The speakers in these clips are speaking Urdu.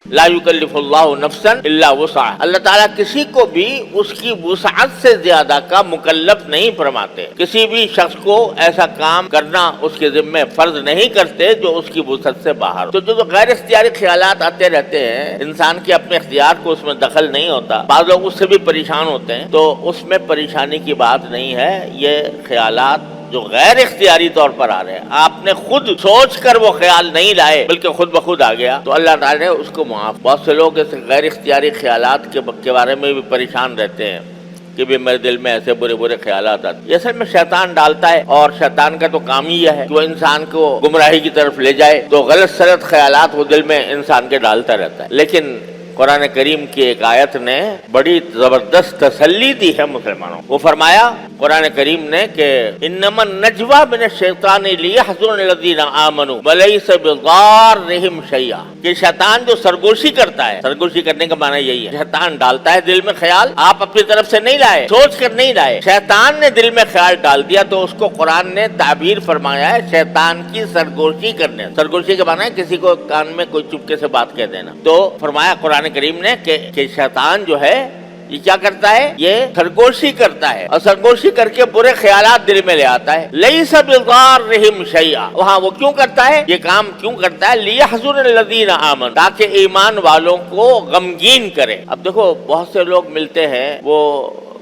لا یکلف اللہ نفسا الا وسعها، اللہ تعالیٰ کسی کو بھی اس کی وسعت سے زیادہ کا مکلف نہیں فرماتے، کسی بھی شخص کو ایسا کام کرنا اس کے ذمہ فرض نہیں کرتے جو اس کی وسعت سے باہر ہو۔ تو جو غیر اختیاری خیالات آتے رہتے ہیں، انسان کے اپنے اختیار کو اس میں دخل نہیں ہوتا، بعض لوگ اس سے بھی پریشان ہوتے ہیں، تو اس میں پریشانی کی بات نہیں ہے۔ یہ خیالات جو غیر اختیاری طور پر آ رہے ہیں، آپ نے خود سوچ کر وہ خیال نہیں لائے بلکہ خود بخود آ گیا، تو اللہ تعالیٰ نے اس کو معاف۔ بہت سے لوگ اس غیر اختیاری خیالات کے بارے میں بھی پریشان رہتے ہیں کہ بھی میرے دل میں ایسے برے برے خیالات آتے ہیں۔ یہ اصل میں شیطان ڈالتا ہے، اور شیطان کا تو کام ہی یہ ہے کہ وہ انسان کو گمراہی کی طرف لے جائے، تو غلط سلط خیالات وہ دل میں انسان کے ڈالتا رہتا ہے۔ لیکن قرآن کریم کی ایک آیت نے بڑی زبردست تسلی دی ہے مسلمانوں کو۔ وہ فرمایا قرآن کریم نے کہ انما النجوى من الشیطان لیحزن الذین آمنوا ولیس بضارهم شیئا، کہ شیطان جو سرگوشی کرتا ہے، سرگوشی کرنے کا معنی یہی ہے، شیطان ڈالتا ہے دل میں خیال، آپ اپنی طرف سے نہیں لائے، سوچ کر نہیں لائے، شیطان نے دل میں خیال ڈال دیا، تو اس کو قرآن نے تعبیر فرمایا ہے شیطان کی سرگوشی کرنے۔ سرگوشی کا معنی ہے کسی کو کان میں کوئی چپکے سے بات کہہ دینا۔ تو فرمایا قرآن کریم نے کہ شیطان جو ہے یہ کیا کرتا ہے، یہ سرگوشی کرتا ہے، اور سرگوشی کر کے برے خیالات دل میں لے آتا ہے۔ لیس بضارهم شیئا، وہاں وہ کیوں کرتا ہے، یہ کام کیوں کرتا ہے، لیحزن الذین آمنوا، تاکہ ایمان والوں کو غمگین کرے۔ اب دیکھو بہت سے لوگ ملتے ہیں، وہ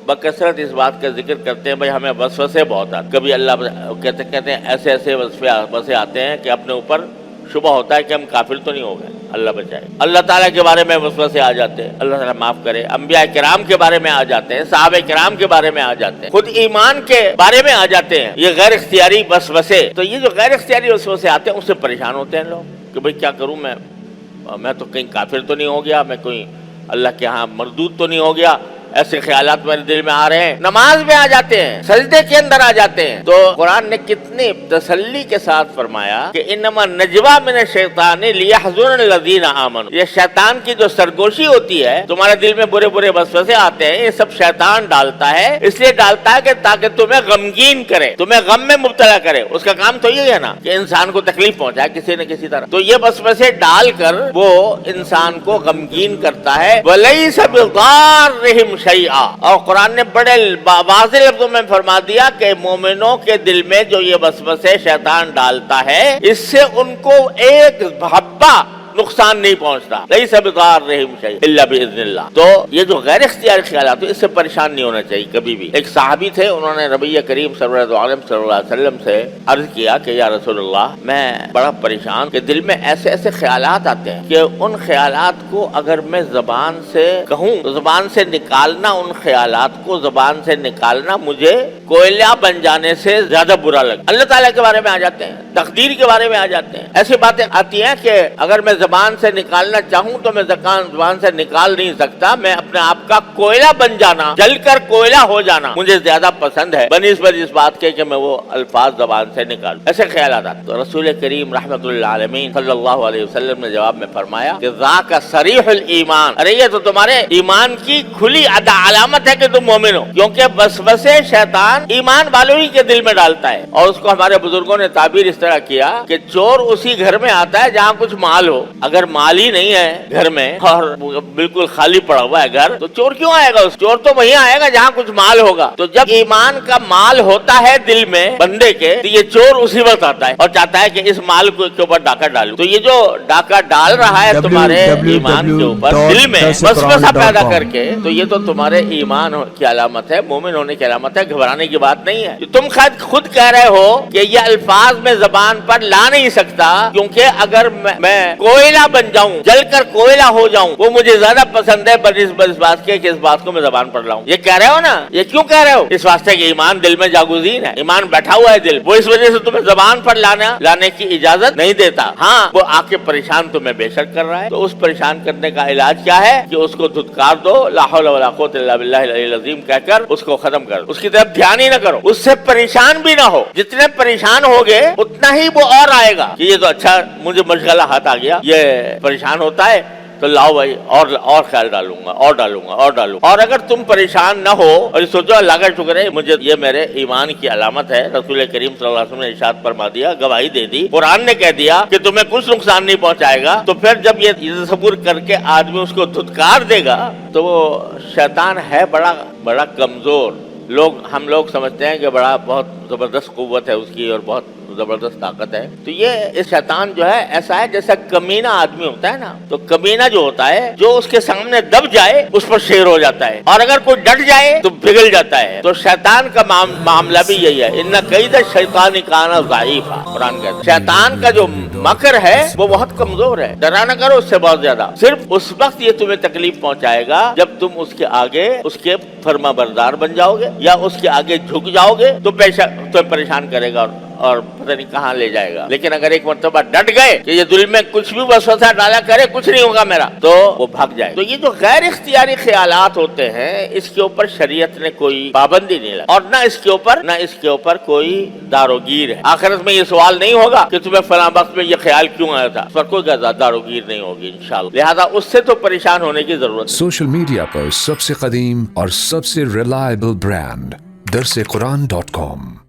بکثرت اس بات کا ذکر کرتے ہیں بھائی ہمیں وسوسے بہت آتے، کبھی اللہ کہتے ہیں ایسے وسوسے آتے ہیں کہ اپنے اوپر شبہ ہوتا ہے کہ ہم کافر تو نہیں ہو گئے، اللہ بچائے۔ اللہ تعالیٰ کے بارے میں وسوسے آ جاتے ہیں، اللہ تعالیٰ معاف کرے، انبیاء کرام کے بارے میں آ جاتے ہیں، صحابہ کرام کے بارے میں آ جاتے ہیں، خود ایمان کے بارے میں آ جاتے ہیں، یہ غیر اختیاری وسوسے۔ تو یہ جو غیر اختیاری وسوسے آتے ہیں اس سے پریشان ہوتے ہیں لوگ کہ بھائی کیا کروں میں تو کہیں کافر تو نہیں ہو گیا، میں کوئی اللہ کے ہاں مردود تو نہیں ہو گیا، ایسے خیالات میرے دل میں آ رہے ہیں، نماز میں آ جاتے ہیں، سجدے کے اندر آ جاتے ہیں۔ تو قرآن نے کتنی تسلی کے ساتھ فرمایا کہ انما النجوى من الشیطان لیحزن الذین آمنوا، یہ شیطان کی جو سرگوشی ہوتی ہے، تمہارے دل میں برے برے وسوسے آتے ہیں، یہ سب شیطان ڈالتا ہے، اس لیے ڈالتا ہے کہ تاکہ تمہیں غمگین کرے، تمہیں غم میں مبتلا کرے۔ اس کا کام تو یہ ہے نا کہ انسان کو تکلیف پہنچائے کسی نہ کسی طرح، تو یہ وسوسے ڈال کر وہ انسان کو غمگین کرتا ہے۔ ولیس بضارهم شیئا، اور قرآن نے بڑے واضح لفظوں میں فرما دیا کہ مومنوں کے دل میں جو یہ وسوسے شیطان ڈالتا ہے، اس سے ان کو ایک حبہ نقصان نہیں پہنچتا، لیس بضارهم شیئا الا باذن اللہ۔ تو یہ جو غیر اختیاری خیالات اس سے پریشان نہیں ہونا چاہیے کبھی بھی۔ ایک صحابی تھے، انہوں نے نبی کریم صلی اللہ علیہ وسلم سے عرض کیا کہ یا رسول اللہ، میں بڑا پریشان کہ دل میں ایسے ایسے خیالات آتے ہیں کہ ان خیالات کو اگر میں زبان سے کہوں تو زبان سے نکالنا، ان خیالات کو زبان سے نکالنا مجھے کوئلہ بن جانے سے زیادہ برا لگتا۔ اللہ تعالیٰ کے بارے میں آ جاتے ہیں، تقدیر کے بارے میں آ جاتے ہیں، ایسی باتیں آتی ہیں کہ اگر میں زبان سے نکالنا چاہوں تو میں زبان سے نکال نہیں سکتا، میں اپنے آپ کا کوئلہ بن جانا، جل کر کوئلہ ہو جانا مجھے زیادہ پسند ہے بنسبت اس بات کے کہ میں وہ الفاظ زبان سے نکالوں۔ ایسے خیالات آتے، تو رسول کریم رحمت اللہ عالمین صلی اللہ علیہ وسلم نے جواب میں فرمایا کہ ذاک صریح الایمان، ارے یہ تو تمہارے ایمان کی کھلی علامت ہے کہ تم مومن ہو، کیونکہ وسوسے شیطان ایمان والوں ہی کے دل میں ڈالتا ہے۔ اور اس کو ہمارے بزرگوں نے تعبیر اس طرح کیا کہ چور اسی گھر میں آتا ہے جہاں کچھ مال ہو، اگر مال ہی نہیں ہے گھر میں اور بالکل خالی پڑا ہوا ہے گھر، تو چور کیوں آئے گا؟ اس چور تو وہیں آئے گا جہاں کچھ مال ہوگا۔ تو جب ایمان کا مال ہوتا ہے دل میں بندے کے، تو یہ چور اسی وقت آتا ہے اور چاہتا ہے کہ اس مال کے اوپر ڈاکہ ڈالوں۔ تو یہ جو ڈاکہ ڈال رہا ہے تمہارے ایمان کے اوپر دل میں وسوسہ پیدا کر کے، تو یہ تو تمہارے ایمان کی علامت ہے، مومن ہونے کی علامت ہے، گھبرانے کی بات نہیں ہے۔ تم خود کہہ رہے ہو کہ یہ الفاظ میں زبان پر لا نہیں سکتا، کیونکہ اگر میں کوئلہ بن جاؤں، جل کر کوئلہ ہو جاؤں، وہ مجھے زیادہ پسند ہے بنسبت اس بات کے کہ اس بات کو میں زبان پر لاؤں۔ یہ کہہ رہے ہو نا، یہ کیوں کہہ رہے ہو؟ اس واسطے کہ ایمان دل میں جاگزین ہے، ایمان بیٹھا ہوا ہے دل، وہ اس وجہ سے تمہیں زبان پر لانے کی اجازت نہیں دیتا۔ ہاں وہ آ کے پریشان تمہیں بے شک کر رہا ہے، تو اس پریشان کرنے کا علاج کیا ہے کہ اس کو دھتکار دو، لا حول ولا قوت الا باللہ العلی العظیم کہہ کر اس کو ختم کر، اس کی طرف دھیان ہی نہ کرو، اس سے پریشان بھی نہ ہو۔ جتنے پریشان ہوگے اتنا ہی وہ اور آئے گا کہ یہ تو اچھا مجھے مشغلہ ہاتھ آ گیا، یہ پریشان ہوتا ہے تو لاؤ بھائی اور خیال ڈالوں گا اور اگر تم پریشان نہ ہو اور سوچو اللہ کا شکر ہے مجھے یہ میرے ایمان کی علامت ہے، رسول کریم صلی اللہ علیہ وسلم نے ارشاد فرما دیا، گواہی دے دی، قرآن نے کہہ دیا کہ تمہیں کچھ نقصان نہیں پہنچائے گا، تو پھر جب یہ تصور کر کے آدمی اس کو دھتکار دے گا تو وہ شیطان ہے بڑا کمزور، ہم لوگ سمجھتے ہیں کہ بہت زبردست قوت ہے اس کی اور بہت زبردست طاقت ہے. تو یہ شیطان جو ہے ایسا ہے جیسا کمینہ آدمی ہوتا ہے نا، تو کمینہ جو ہوتا ہے جو اس کے سامنے دب جائے اس پر شیر ہو جاتا ہے، اور اگر کوئی ڈٹ جائے تو پگھل جاتا ہے. تو شیطان کا معاملہ بھی یہی ہے، ان کید الشیطان کان ضعیفا. قرآن کہتا ہے شیطان کا جو مکر ہے وہ بہت کمزور ہے، ڈرا نہ کرو اس سے بہت زیادہ. صرف اس وقت یہ تمہیں تکلیف پہنچائے گا جب تم اس کے آگے اس کے فرما بردار بن جاؤ گے یا اس کے آگے جھک جاؤ گے تو تمہیں پریشان کرے گا اور پتہ نہیں کہاں لے جائے گا. لیکن اگر ایک مرتبہ ڈٹ گئے کہ یہ دل میں کچھ بھی وسوسہ ڈالا کرے کچھ نہیں ہوگا میرا، تو وہ بھاگ جائے. تو یہ جو غیر اختیاری خیالات ہوتے ہیں اس کے اوپر شریعت نے کوئی پابندی نہیں لگا، اور نہ اس کے اوپر کوئی داروگیر ہے. آخرت میں یہ سوال نہیں ہوگا کہ تمہیں فلاں وقت میں یہ خیال کیوں آیا تھا، اس پر کوئی داروگیر نہیں ہوگی انشاءاللہ. لہذا اس سے تو پریشان ہونے کی ضرورت. سوشل میڈیا پر سب سے قدیم اور سب سے ریلائبل برانڈ درسقرآن.com